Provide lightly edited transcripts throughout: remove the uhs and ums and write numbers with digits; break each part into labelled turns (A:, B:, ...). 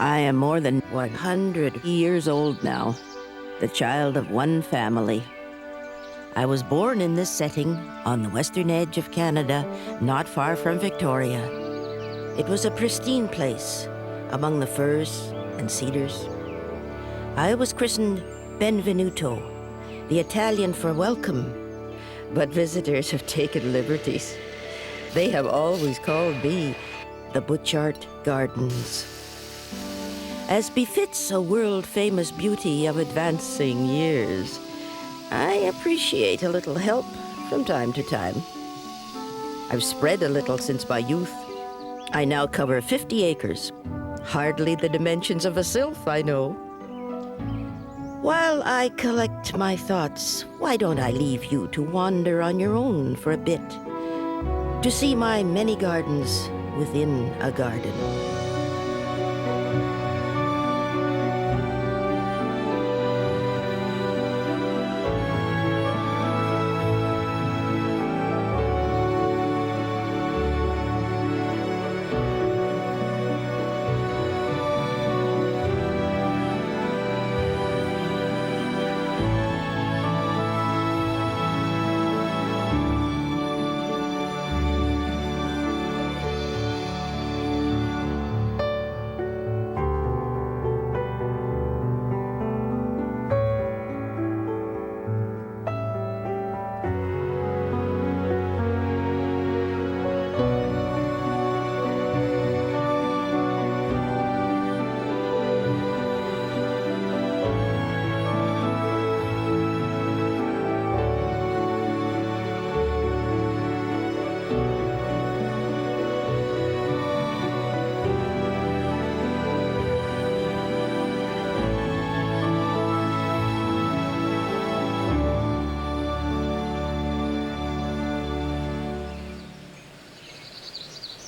A: I am more than 100 years old now, the child of one family. I was born in this setting on the western edge of Canada, not far from Victoria. It was a pristine place among the firs and cedars. I was christened Benvenuto, the Italian for welcome, but visitors have taken liberties. They have always called me the Butchart Gardens. As befits a world-famous beauty of advancing years, I appreciate a little help from time to time. I've spread a little since my youth. I now cover 50 acres. Hardly the dimensions of a sylph, I know. While I collect my thoughts, why don't I leave you to wander on your own for a bit, to see my many gardens within a garden.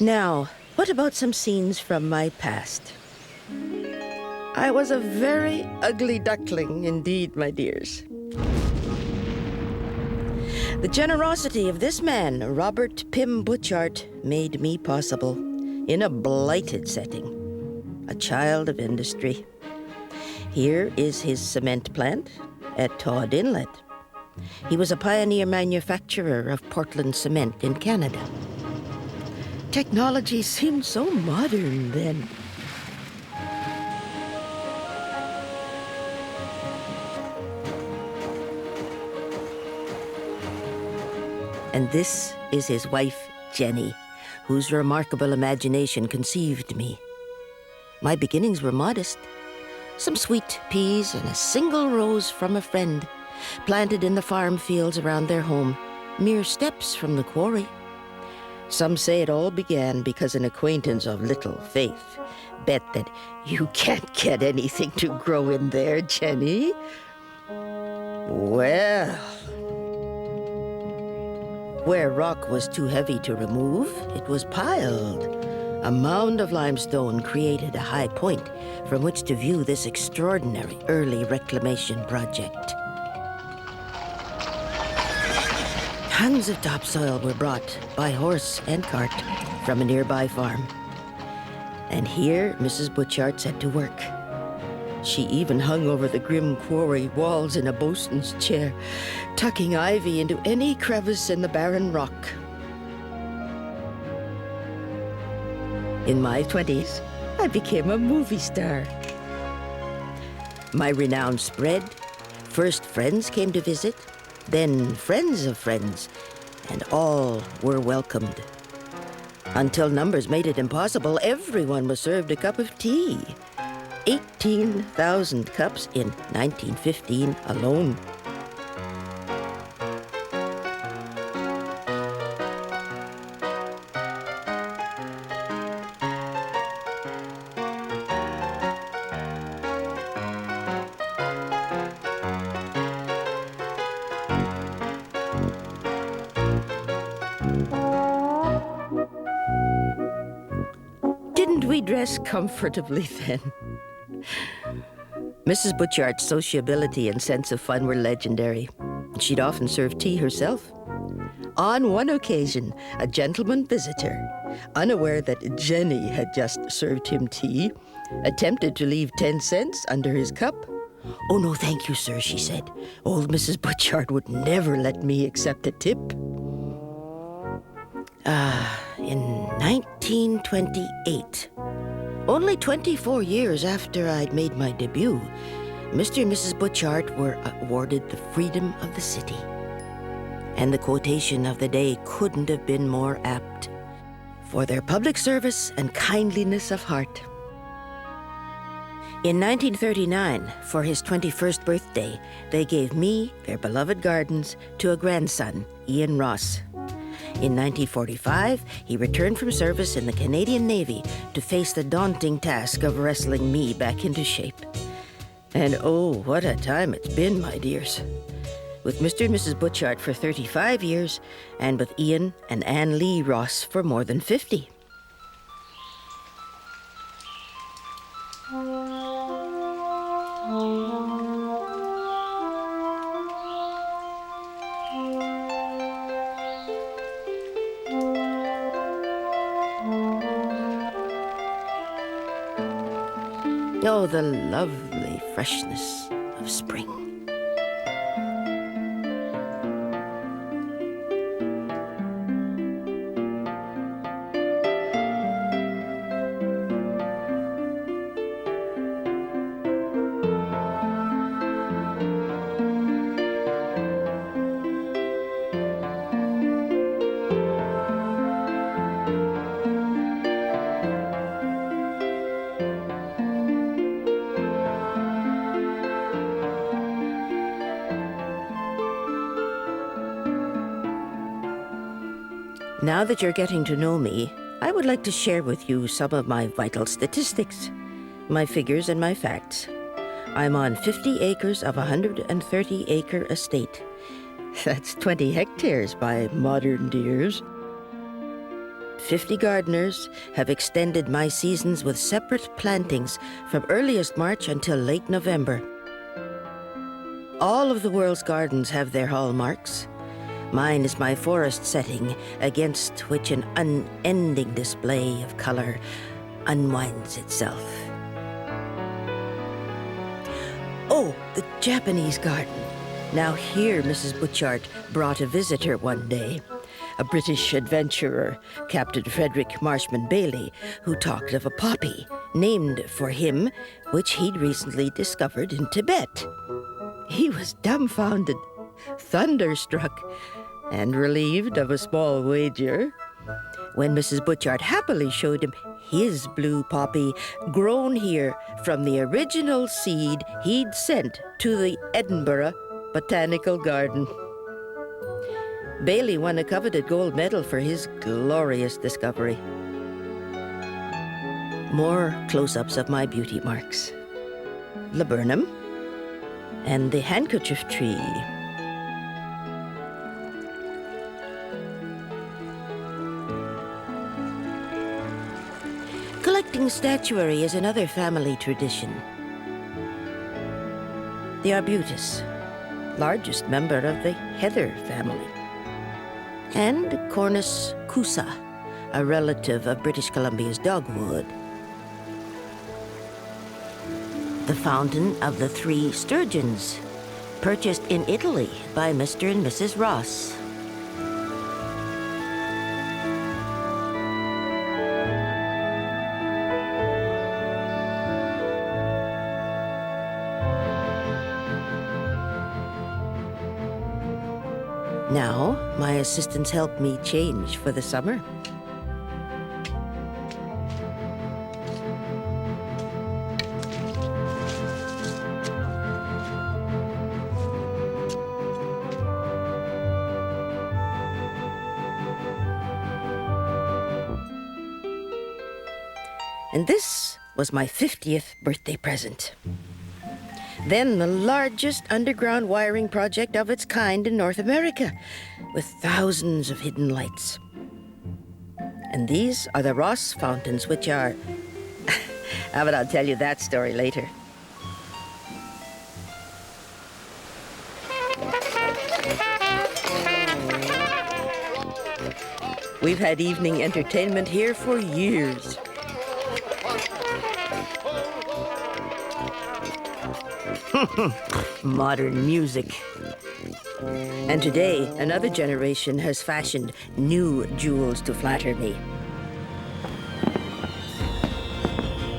A: Now, what about some scenes from my past? I was a very ugly duckling indeed, my dears. The generosity of this man, Robert Pym Butchart, made me possible in a blighted setting, a child of industry. Here is his cement plant at Todd Inlet. He was a pioneer manufacturer of Portland cement in Canada. Technology seemed so modern then. And this is his wife, Jenny, whose remarkable imagination conceived me. My beginnings were modest. Some sweet peas and a single rose from a friend, planted in the farm fields around their home, mere steps from the quarry. Some say it all began because an acquaintance of little faith bet that you can't get anything to grow in there, Jenny. Well, where rock was too heavy to remove, it was piled. A mound of limestone created a high point from which to view this extraordinary early reclamation project. Tons of topsoil were brought by horse and cart from a nearby farm. And here Mrs. Butchart set to work. She even hung over the grim quarry walls in a bosun's chair, tucking ivy into any crevice in the barren rock. In my 20s, I became a movie star. My renown spread. First friends came to visit, then friends of friends, and all were welcomed. Until numbers made it impossible, everyone was served a cup of tea. 18,000 cups in 1915 alone. Didn't we dress comfortably then? Mrs. Butchart's sociability and sense of fun were legendary. She'd often serve tea herself. On one occasion, a gentleman visitor,
B: unaware that Jenny had just served him tea, attempted to leave 10 cents under his cup. "Oh, no, thank you, sir," she said. "Old Mrs. Butchart would never let me accept a tip." In 1928, only 24 years after I'd made my debut, Mr. and Mrs. Butchart were awarded the Freedom of the City. And the quotation of the day couldn't have been more apt: "For their public service and kindliness of heart." In 1939, for his 21st birthday, they gave me their beloved gardens to a grandson, Ian Ross. In 1945, he returned from service in the Canadian Navy to face the daunting task of wrestling me back into shape. And oh, what a time it's been, my dears. With Mr. and Mrs. Butchart for 35 years, and with Ian and Anne Lee Ross for more than 50. Oh, the lovely freshness of spring. Now that you're getting to know me, I would like to share with you some of my vital statistics, my figures and my facts. I'm on 50 acres of a 130-acre estate. That's 20 hectares by modern dears. 50 gardeners have extended my seasons with separate plantings from earliest March until late November. All of the world's gardens have their hallmarks. Mine is my forest setting, against which an unending display of color unwinds itself. Oh, the Japanese garden. Now here Mrs. Butchart brought a visitor one day, a British adventurer, Captain Frederick Marshman Bailey, who talked of a poppy named for him, which he'd recently discovered in Tibet. He was dumbfounded, thunderstruck, and relieved of a small wager when Mrs. Butchart happily showed him his blue poppy grown here from the original seed he'd sent to the Edinburgh Botanical Garden. Bailey won a coveted gold medal for his glorious discovery. More close-ups of my beauty marks. Laburnum and the handkerchief tree. Collecting statuary is another family tradition. The arbutus, largest member of the heather family. And Cornus cusa, a relative of British Columbia's dogwood. The fountain of the three sturgeons, purchased in Italy by Mr. and Mrs. Ross. Now, my assistants help me change for the summer. And this was my 50th birthday present. Then the largest underground wiring project of its kind in North America, with thousands of hidden lights. And these are the Ross fountains, which are... but I'll tell you that story later. We've had evening entertainment here for years.
A: Modern music.
B: And today, another generation has fashioned new jewels to flatter me.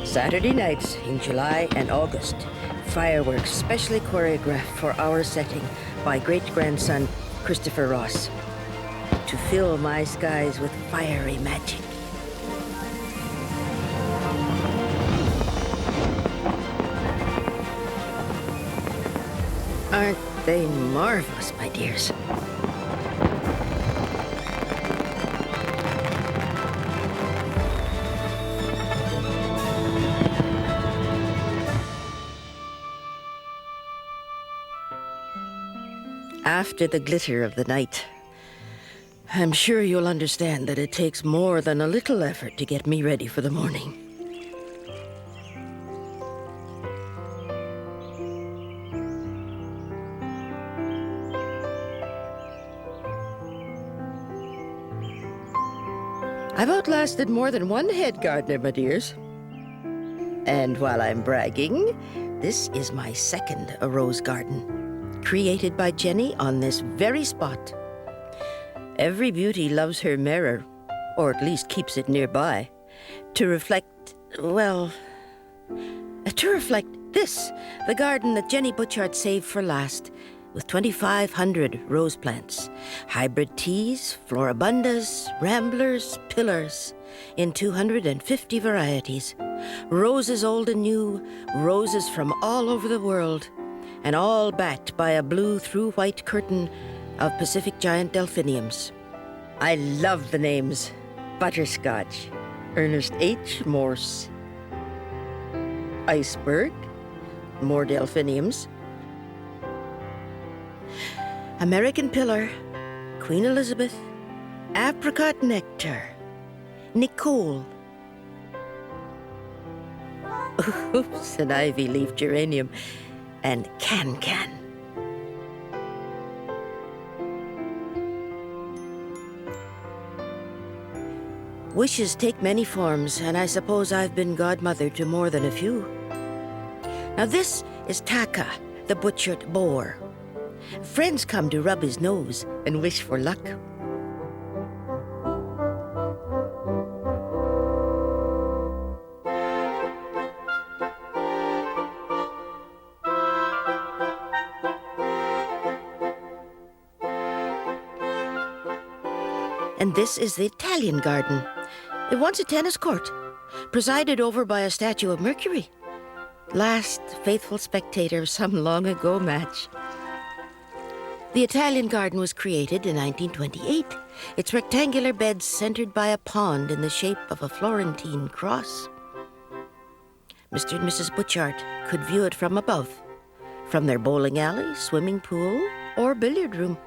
B: Saturday nights in July and August, fireworks specially choreographed for our setting by great-grandson Christopher Ross to fill my skies with fiery magic. Aren't they marvelous, my dears? After the glitter of the night, I'm sure you'll understand that it takes more than a little effort to get me ready for the morning. I've outlasted more than one head gardener, my dears. And while I'm bragging, this is my second rose garden, created by Jenny on this very spot. Every beauty loves her mirror, or at least keeps it nearby, to reflect this, the garden that Jenny Butchart saved for last, with 2,500 rose plants, hybrid teas, floribundas, ramblers, pillars, in 250 varieties, roses old and new, roses from all over the world, and all backed by a blue through-white curtain of Pacific giant delphiniums. I love the names: Butterscotch, Ernest H. Morse, Iceberg, more delphiniums, American Pillar, Queen Elizabeth, Apricot Nectar, Nicole, oops, an ivy-leaf geranium, and Can-Can. Wishes take many forms, and I suppose I've been godmother to more than a few. Now this is Taka, the Butchart boar. Friends come to rub his nose and wish for luck. And this is the Italian garden. It once a tennis court, presided over by a statue of Mercury, last faithful spectator of some long ago match. The Italian garden was created in 1928, its rectangular beds centered by a pond in the shape of a Florentine cross. Mr. and Mrs. Butchart could view it from above, from their bowling alley, swimming pool, or billiard room.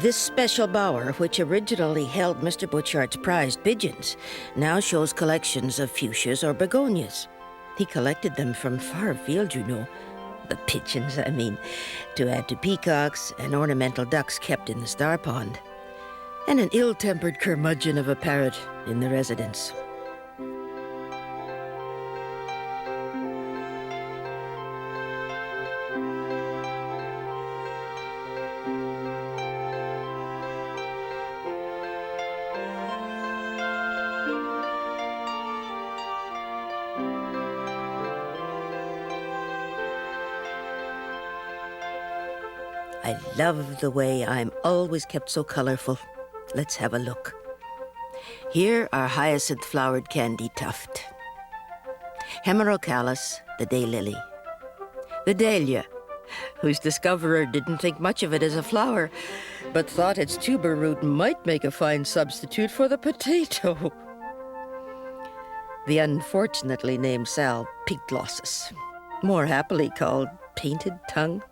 B: This special bower, which originally held Mr. Butchart's prized pigeons, now shows collections of fuchsias or begonias. He collected them from far afield, you know. The pigeons, I mean, to add to peacocks and ornamental ducks kept in the star pond, and an ill-tempered curmudgeon of a parrot in the residence. I love the way I'm always kept so colorful. Let's have a look. Here are hyacinth-flowered candy tuft, hemerocallis, the daylily, the dahlia, whose discoverer didn't think much of it as a flower, but thought its tuber root might make a fine substitute for the potato. the unfortunately named Sal Pigglossus, more happily called Painted Tongue.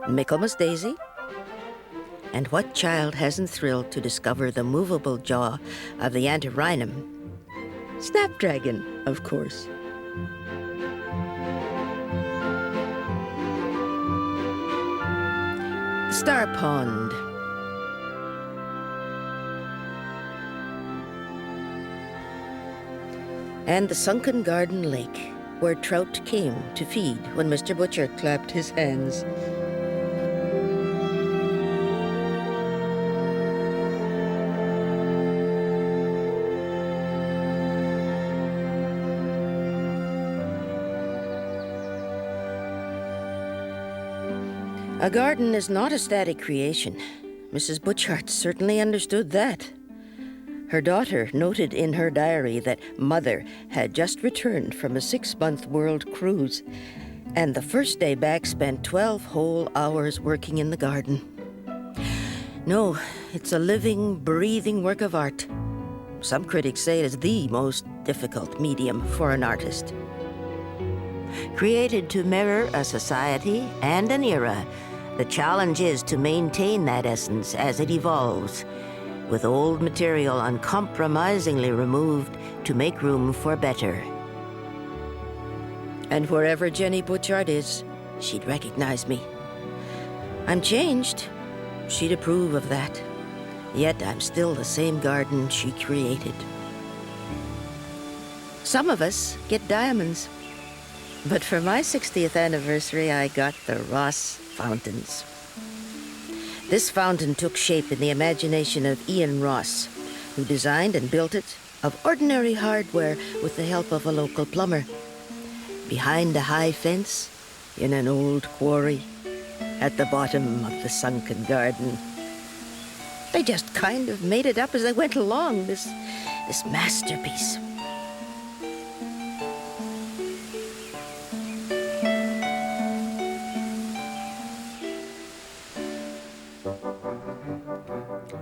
B: Michaelmas Daisy. And what child hasn't thrilled to discover the movable jaw of the Antirrhinum? Snapdragon, of course. Star Pond. And the sunken garden lake, where trout came to feed when Mr. Butchart clapped his hands. A garden is not a static creation. Mrs. Butchart certainly understood that. Her daughter noted in her diary that Mother had just returned from a 6-month world cruise, and the first day back spent 12 whole hours working in the garden. No, it's a living, breathing work of art. Some critics say it is the most difficult medium for an artist.
A: Created to mirror a society and an era, the challenge is to maintain that essence as it evolves, with old material uncompromisingly removed to make room for better.
B: And wherever Jenny Butchart is, she'd recognize me. I'm changed. She'd approve of that. Yet I'm still the same garden she created. Some of us get diamonds. But for my 60th anniversary, I got the Ross fountains. This fountain took shape in the imagination of Ian Ross, who designed and built it of ordinary hardware with the help of a local plumber. Behind a high fence, in an old quarry, at the bottom of the sunken garden. They just kind of made it up as they went along, this masterpiece.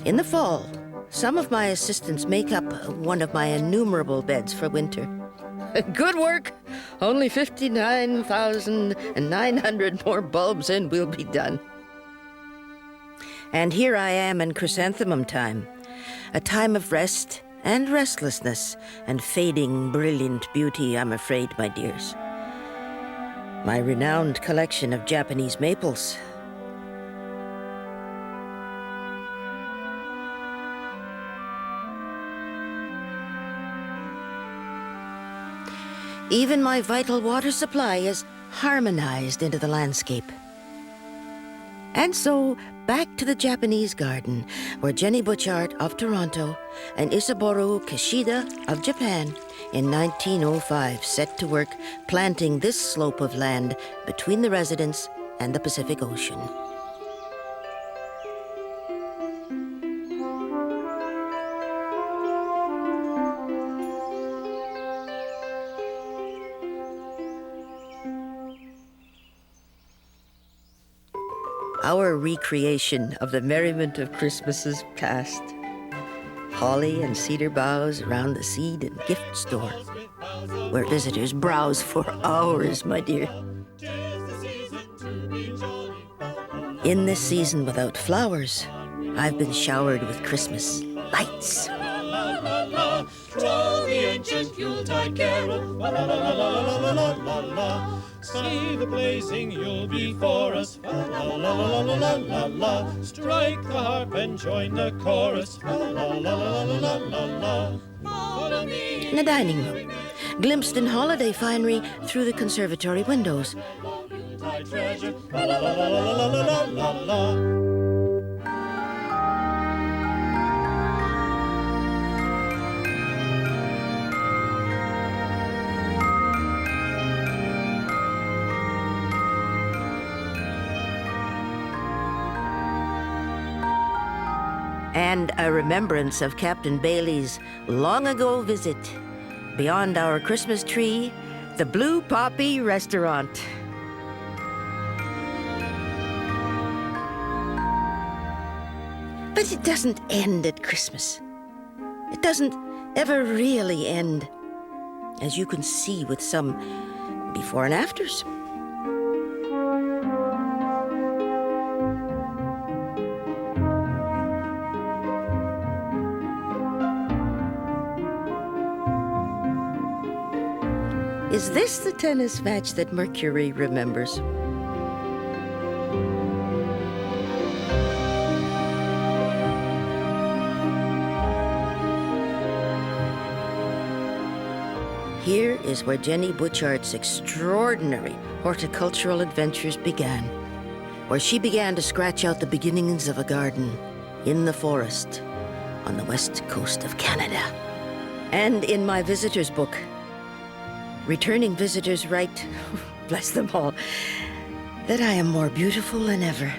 B: In the fall, some of my assistants make up one of my innumerable beds for winter. Good work! Only 59,900 more bulbs and we'll be done. And here I am in chrysanthemum time, a time of rest and restlessness and fading brilliant beauty, I'm afraid, my dears. My renowned collection of Japanese maples. Even my vital water supply is harmonized into the landscape. And so, back to the Japanese garden, where Jenny Butchart of Toronto and Isaboru Kishida of Japan in 1905 set to work planting this slope of land between the residence and the Pacific Ocean. Our recreation of the merriment of Christmases past. Holly and cedar boughs around the seed and gift store, where visitors browse for hours, my dear. In this season without flowers, I've been showered with Christmas lights.
C: Troll the ancient Yuletide carol. La la la la la la la la la. See the blazing Yule before us. La la la la la la la la. Strike the harp and join the chorus. La la la la la la la. Follow me.
B: In the dining room, glimpsed in holiday finery through the conservatory windows.
C: Yuletide treasure. La la la la la la la la la.
A: And a remembrance of Captain Bailey's long-ago visit. Beyond our Christmas tree, the Blue Poppy Restaurant.
B: But it doesn't end at Christmas. It doesn't ever really end, as you can see with some before and afters. Is this the tennis match that Mercury remembers? Here is where Jenny Butchart's extraordinary horticultural adventures began, where she began to scratch out the beginnings of a garden in the forest on the west coast of Canada. And in my visitor's book, returning visitors write, bless them all, that I am more beautiful than ever.